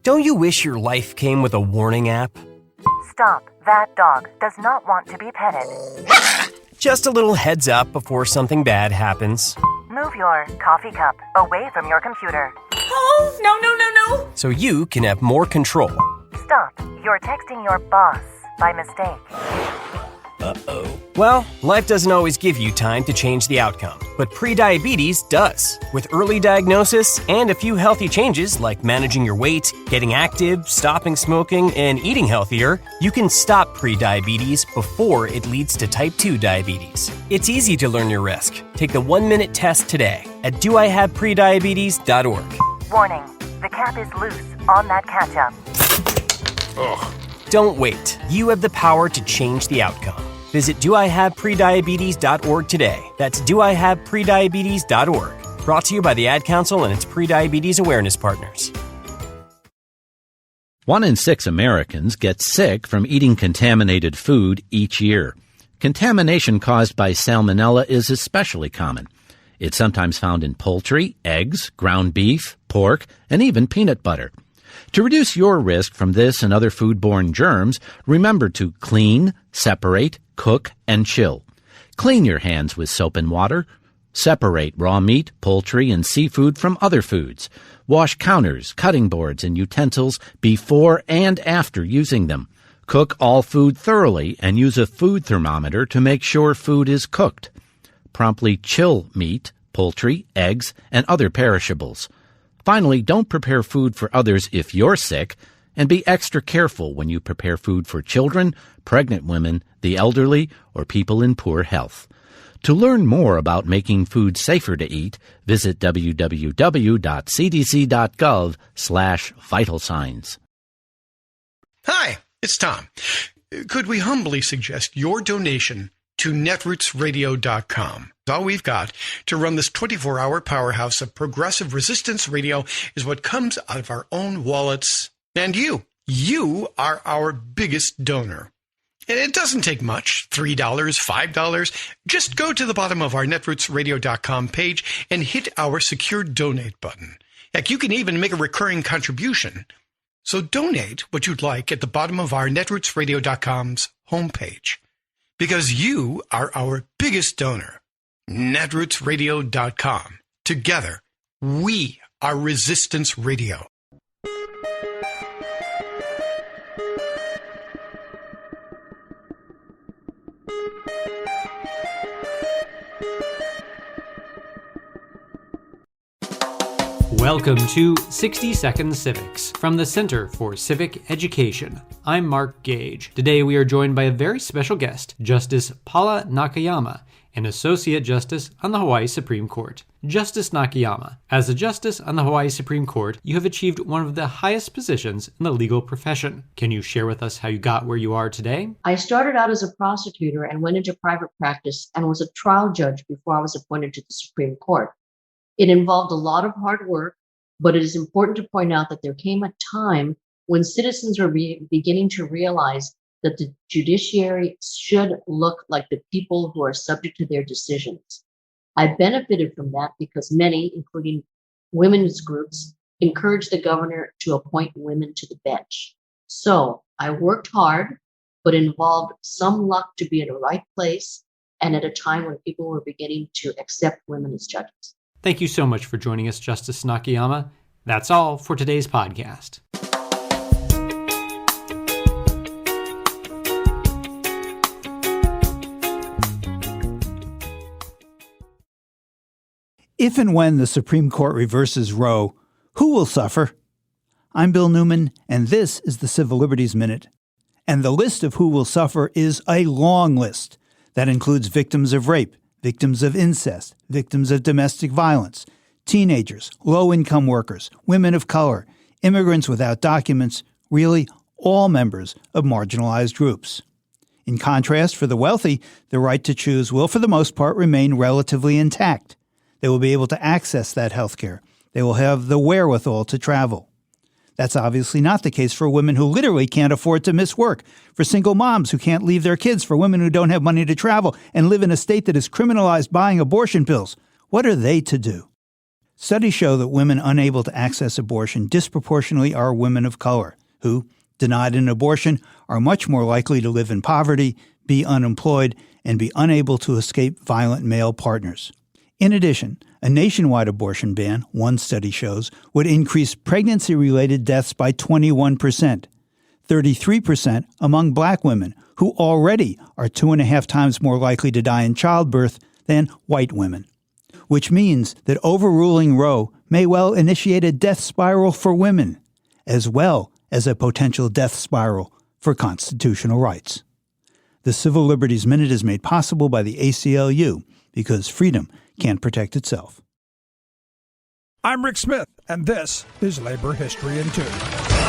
Don't you wish your life came with a warning app? Stop. That dog does not want to be petted. Just a little heads up before something bad happens. Move your coffee cup away from your computer. Oh, no. So you can have more control. Stop. You're texting your boss by mistake. Uh-oh. Well, life doesn't always give you time to change the outcome, but prediabetes does. With early diagnosis and a few healthy changes like managing your weight, getting active, stopping smoking, and eating healthier, you can stop prediabetes before it leads to type 2 diabetes. It's easy to learn your risk. Take the 1-minute test today at doihaveprediabetes.org. Warning, the cap is loose on that catch-up. Ugh. Don't wait. You have the power to change the outcome. Visit doihaveprediabetes.org today. That's doihaveprediabetes.org. Brought to you by the Ad Council and its pre-diabetes awareness partners. 1 in 6 Americans get sick from eating contaminated food each year. Contamination caused by salmonella is especially common. It's sometimes found in poultry, eggs, ground beef, pork, and even peanut butter. To reduce your risk from this and other foodborne germs, remember to clean, separate, cook, and chill. Clean your hands with soap and water. Separate raw meat, poultry, and seafood from other foods. Wash counters, cutting boards, and utensils before and after using them. Cook all food thoroughly and use a food thermometer to make sure food is cooked. Promptly chill meat, poultry, eggs, and other perishables. Finally, don't prepare food for others if you're sick, and be extra careful when you prepare food for children, pregnant women, the elderly, or people in poor health. To learn more about making food safer to eat, visit www.cdc.gov/vital signs. Hi, it's Tom. Could we humbly suggest your donation to netrootsradio.com? All we've got to run this 24-hour powerhouse of progressive resistance radio is what comes out of our own wallets. And you are our biggest donor. And it doesn't take much, $3, $5. Just go to the bottom of our netrootsradio.com page and hit our secure donate button. Heck, you can even make a recurring contribution. So donate what you'd like at the bottom of our netrootsradio.com's homepage. Because you are our biggest donor. netrootsradio.com. Together, we are Resistance Radio. Welcome to 60 Second Civics from the Center for Civic Education. I'm Mark Gage. Today we are joined by a very special guest, Justice Paula Nakayama, an Associate Justice on the Hawaii Supreme Court. Justice Nakayama, as a Justice on the Hawaii Supreme Court, you have achieved one of the highest positions in the legal profession. Can you share with us how you got where you are today? I started out as a prosecutor and went into private practice and was a trial judge before I was appointed to the Supreme Court. It involved a lot of hard work, but it is important to point out that there came a time when citizens were beginning to realize that the judiciary should look like the people who are subject to their decisions. I benefited from that because many, including women's groups, encouraged the governor to appoint women to the bench. So I worked hard, but involved some luck to be in the right place and at a time when people were beginning to accept women as judges. Thank you so much for joining us, Justice Nakayama. That's all for today's podcast. If and when the Supreme Court reverses Roe, who will suffer? I'm Bill Newman, and this is the Civil Liberties Minute. And the list of who will suffer is a long list that includes victims of rape, victims of incest, victims of domestic violence, teenagers, low-income workers, women of color, immigrants without documents, really all members of marginalized groups. In contrast, for the wealthy, the right to choose will, for the most part, remain relatively intact. They will be able to access that health care. They will have the wherewithal to travel. That's obviously not the case for women who literally can't afford to miss work, for single moms who can't leave their kids, for women who don't have money to travel and live in a state that has criminalized buying abortion pills. What are they to do? Studies show that women unable to access abortion disproportionately are women of color, who, denied an abortion, are much more likely to live in poverty, be unemployed, and be unable to escape violent male partners. In addition, a nationwide abortion ban, one study shows, would increase pregnancy-related deaths by 21%, 33% among black women, who already are 2.5 times more likely to die in childbirth than white women. Which means that overruling Roe may well initiate a death spiral for women, as well as a potential death spiral for constitutional rights. The Civil Liberties Minute is made possible by the ACLU, because freedom can't protect itself. I'm Rick Smith, and this is Labor History in 2.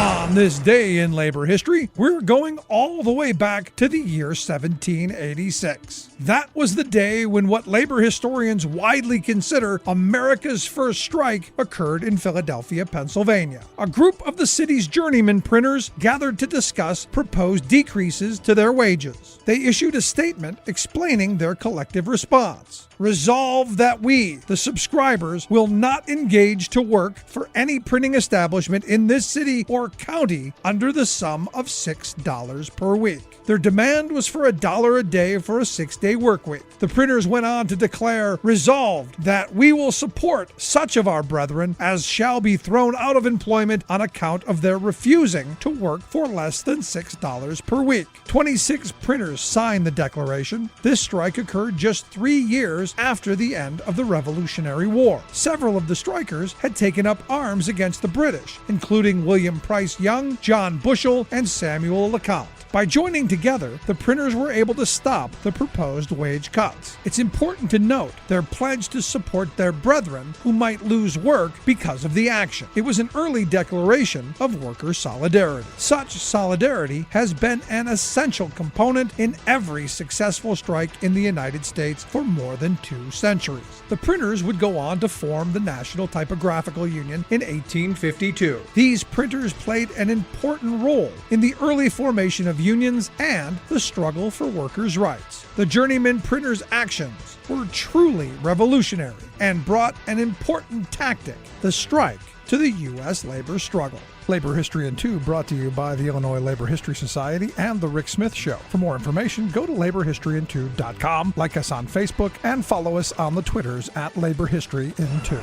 On this day in labor history, we're going all the way back to the year 1786. That was the day when what labor historians widely consider America's first strike occurred in Philadelphia, Pennsylvania. A group of the city's journeyman printers gathered to discuss proposed decreases to their wages. They issued a statement explaining their collective response. Resolve that we, the subscribers, will not engage to work for any printing establishment in this city or county under the sum of $6 per week. Their demand was for $1 a day for a 6-day work week. The printers went on to declare, resolved that we will support such of our brethren as shall be thrown out of employment on account of their refusing to work for less than $6 per week. 26 printers signed the declaration. This strike occurred just 3 years after the end of the Revolutionary War. Several of the strikers had taken up arms against the British, including William Price Young, John Bushell, and Samuel LeCount. By joining together, the printers were able to stop the proposed wage cuts. It's important to note their pledge to support their brethren who might lose work because of the action. It was an early declaration of worker solidarity. Such solidarity has been an essential component in every successful strike in the United States for more than 2 centuries. The printers would go on to form the National Typographical Union in 1852. These printers played an important role in the early formation of unions and the struggle for workers' rights. The journeyman printers' actions were truly revolutionary and brought an important tactic, the strike, to the U.S. labor struggle. Labor History in 2 brought to you by the Illinois Labor History Society and The Rick Smith Show. For more information, go to laborhistoryin2.com, like us on Facebook, and follow us on the Twitters at Labor History in 2.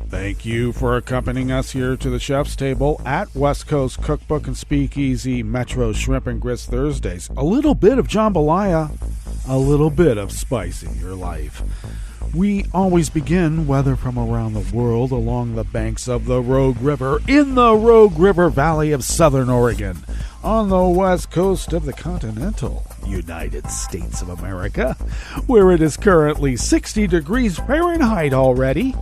Thank you for accompanying us here to the chef's table at West Coast Cookbook and Speakeasy Metro Shrimp and Grits Thursdays. A little bit of jambalaya, a little bit of spice in your life. We always begin, whether from around the world, along the banks of the Rogue River, in the Rogue River Valley of Southern Oregon, on the west coast of the continental United States of America, where it is currently 60 degrees Fahrenheit already.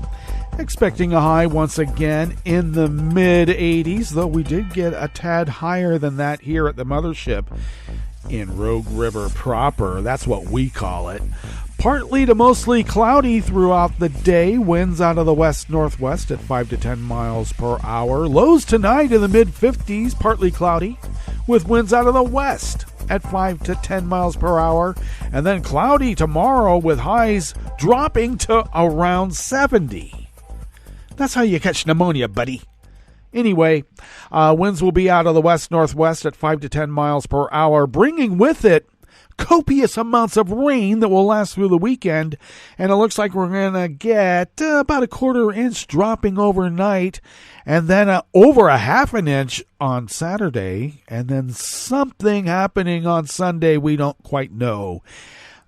Expecting a high once again in the mid-80s, though we did get a tad higher than that here at the mothership in Rogue River proper. That's what we call it. Partly to mostly cloudy throughout the day. Winds out of the west-northwest at 5 to 10 miles per hour. Lows tonight in the mid-50s, partly cloudy, with winds out of the west at 5 to 10 miles per hour. And then cloudy tomorrow with highs dropping to around 70. That's how you catch pneumonia, buddy. Anyway, winds will be out of the west-northwest at 5 to 10 miles per hour, bringing with it copious amounts of rain that will last through the weekend. And it looks like we're going to get about a 1/4 inch dropping overnight, and then over a 1/2 inch on Saturday, and then something happening on Sunday. We don't quite know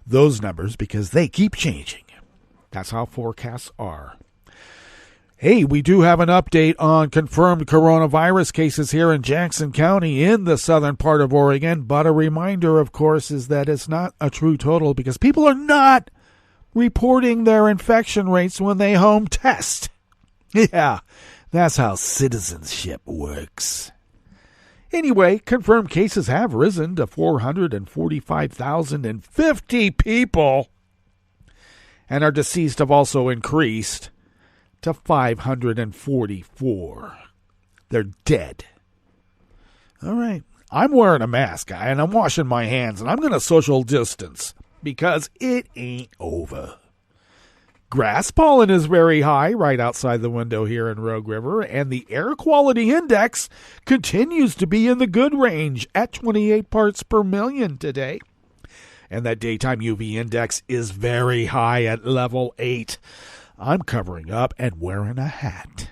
those numbers because they keep changing. That's how forecasts are. Hey, we do have an update on confirmed coronavirus cases here in Jackson County in the southern part of Oregon. But a reminder, of course, is that it's not a true total because people are not reporting their infection rates when they home test. Yeah, that's how citizenship works. Anyway, confirmed cases have risen to 445,050 people. And our deceased have also increased to 544. They're dead. All right. I'm wearing a mask, and I'm washing my hands, and I'm going to social distance because it ain't over. Grass pollen is very high right outside the window here in Rogue River, and the air quality index continues to be in the good range at 28 parts per million today. And that daytime UV index is very high at level 8. I'm covering up and wearing a hat.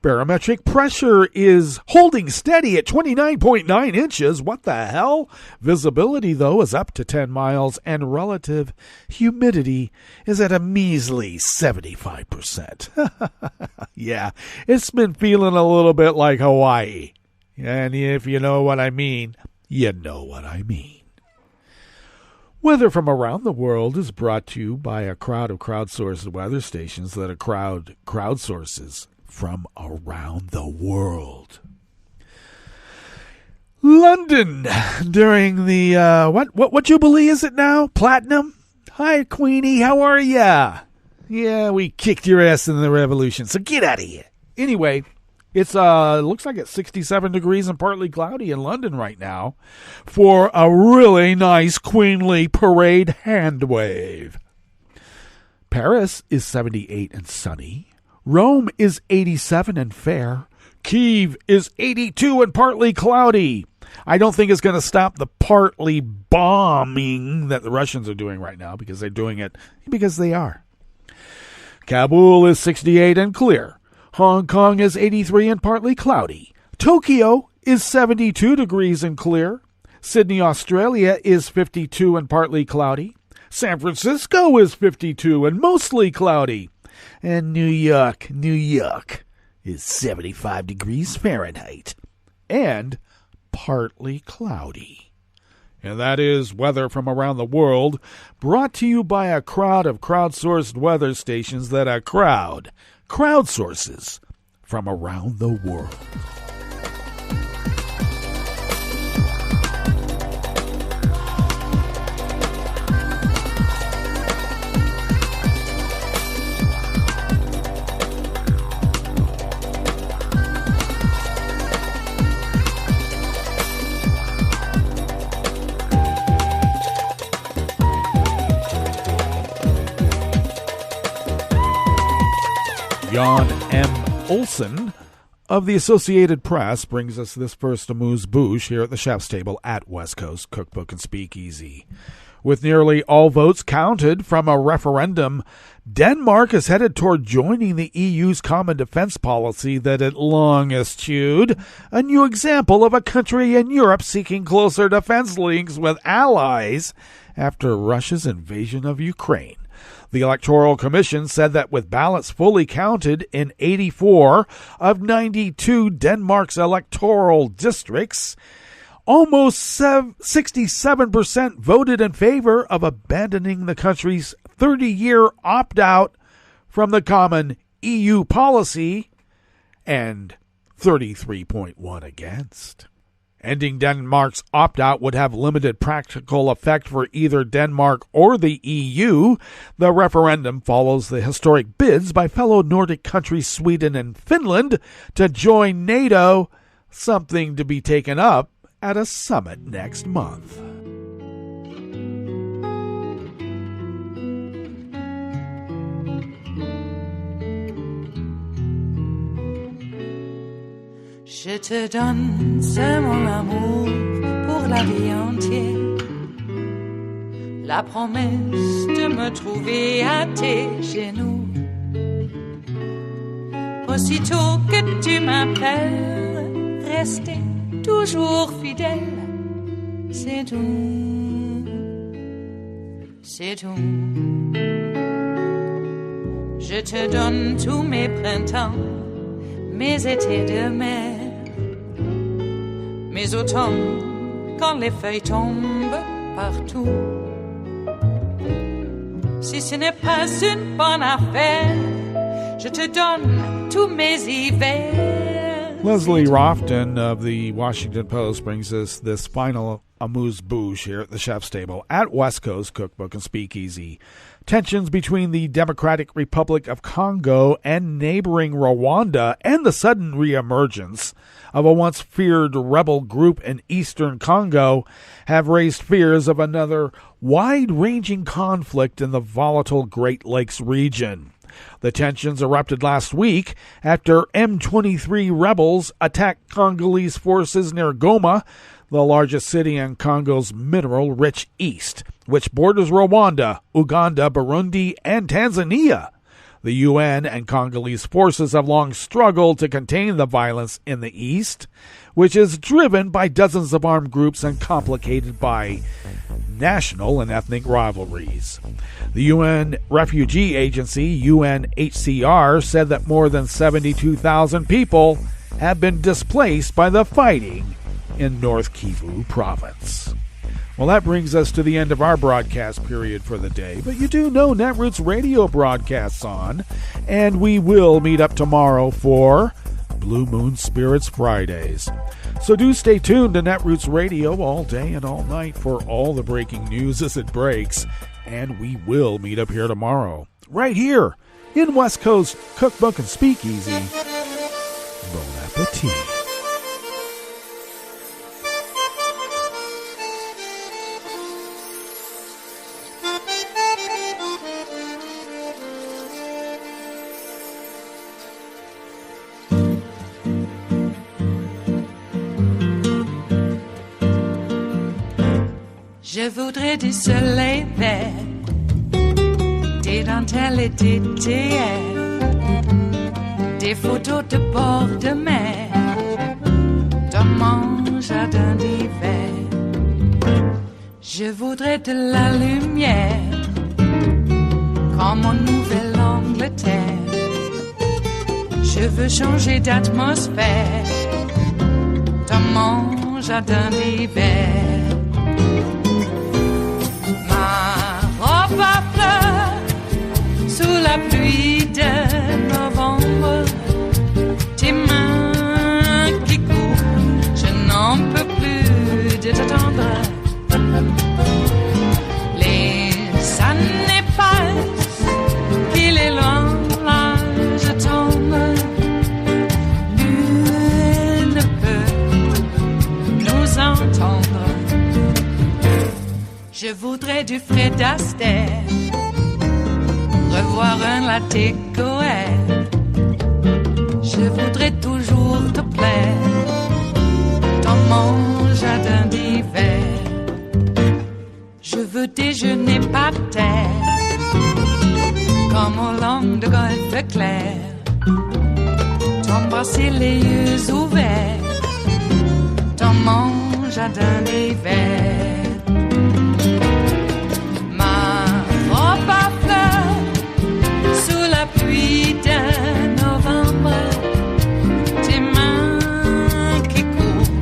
Barometric pressure is holding steady at 29.9 inches. What the hell? Visibility, though, is up to 10 miles, and relative humidity is at a measly 75%. Yeah, it's been feeling a little bit like Hawaii. And if you know what I mean, you know what I mean. Weather from around the world is brought to you by a crowd of crowdsourced weather stations that crowdsources from around the world. London during the what jubilee is it now? Platinum? Hi, Queenie, how are ya? Yeah, we kicked your ass in the revolution, so get out of here. Anyway, it's looks like it's 67 degrees and partly cloudy in London right now for a really nice queenly parade hand wave. Paris is 78 and sunny. Rome is 87 and fair. Kyiv is 82 and partly cloudy. I don't think it's going to stop the partly bombing that the Russians are doing right now, because they're doing it because they are. Kabul is 68 and clear. Hong Kong is 83 and partly cloudy. Tokyo is 72 degrees and clear. Sydney, Australia is 52 and partly cloudy. San Francisco is 52 and mostly cloudy. And New York is 75 degrees Fahrenheit and partly cloudy. And that is weather from around the world, brought to you by a crowd of crowdsourced weather stations that are crowdsources from around the world. Jan M. Olson of the Associated Press brings us this first amuse-bouche here at the chef's table at West Coast Cookbook and Speakeasy. With nearly all votes counted from a referendum, Denmark is headed toward joining the EU's common defense policy that it long eschewed, a new example of a country in Europe seeking closer defense links with allies after Russia's invasion of Ukraine. The Electoral Commission said that with ballots fully counted in 84 of 92 Denmark's electoral districts, almost 67% voted in favor of abandoning the country's 30-year opt-out from the common EU policy and 33.1% against. Ending Denmark's opt-out would have limited practical effect for either Denmark or the EU. The referendum follows the historic bids by fellow Nordic countries Sweden and Finland to join NATO, something to be taken up at a summit next month. Je te donne ce mon amour pour la vie entière. La promesse de me trouver à tes genoux. Aussitôt que tu m'appelles, rester toujours fidèle. C'est tout, c'est tout. Je te donne tous mes printemps, mes étés de mer. Mes automnes, quand les feuilles tombent partout. Si ce n'est pas une bonne affaire, je te donne tous mes hivers. Leslie Rofton of the Washington Post brings us this final amuse-bouche here at the chef's table at West Coast Cookbook and Speakeasy. Tensions between the Democratic Republic of Congo and neighboring Rwanda and the sudden reemergence of a once feared rebel group in eastern Congo have raised fears of another wide-ranging conflict in the volatile Great Lakes region. The tensions erupted last week after M23 rebels attacked Congolese forces near Goma, the largest city in Congo's mineral-rich east, which borders Rwanda, Uganda, Burundi, and Tanzania. The UN and Congolese forces have long struggled to contain the violence in the east, which is driven by dozens of armed groups and complicated by national and ethnic rivalries. The UN Refugee Agency, UNHCR, said that more than 72,000 people have been displaced by the fighting in North Kivu province. Well, that brings us to the end of our broadcast period for the day, but you do know Netroots Radio broadcasts on, and we will meet up tomorrow for Blue Moon Spirits Fridays. So do stay tuned to Netroots Radio all day and all night for all the breaking news as it breaks, and we will meet up here tomorrow, right here in West Coast Cookbook and Speakeasy. Bon appetit. Je voudrais du soleil vert, des dentelles et des théâtres, des photos de bord de mer, dans mon jardin d'hiver. Je voudrais de la lumière, comme en Nouvelle-Angleterre. Je veux changer d'atmosphère, dans mon jardin d'hiver. Robe à fleurs, sous la pluie de novembre, tes mains qui courent, je n'en peux plus de t'attendre. Les années passent, qu'il est loin, là je tombe. Nul ne peut nous entendre. Je voudrais du Fred Astaire, revoir un latte Goël. Je voudrais toujours te plaire dans mon jardin d'hiver. Je veux déjeuner par terre, comme au long de golfe clair. T'embrasser les yeux ouverts dans mon jardin d'hiver. Pluie de novembre, tes mains qui courent,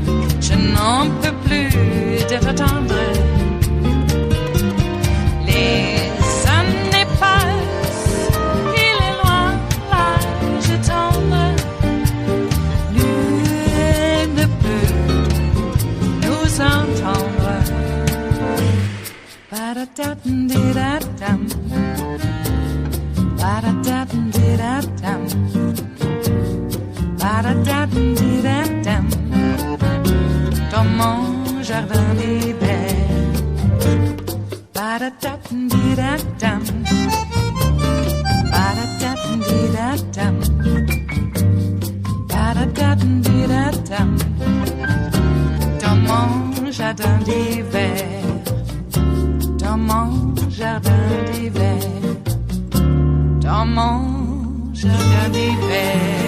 je n'en peux plus de t'attendre. Les années passent, il est loin, là je tombe. Nul ne peut nous entendre. Ba-da-da-dum-di-da-dum. Ba-da-da-dum-di-da-dum. Ba-da-da-dum-di-da-dum. Dans mon jardin d'hiver. Ba-da-da-dum-di-da-dum. Ba-da-da-dum-di-da-dum. Ba-da-da-dum-di-da-dum. Dans mon jardin d'hiver. Dans mon jardin d'hiver. Dans mon jardin d'hiver.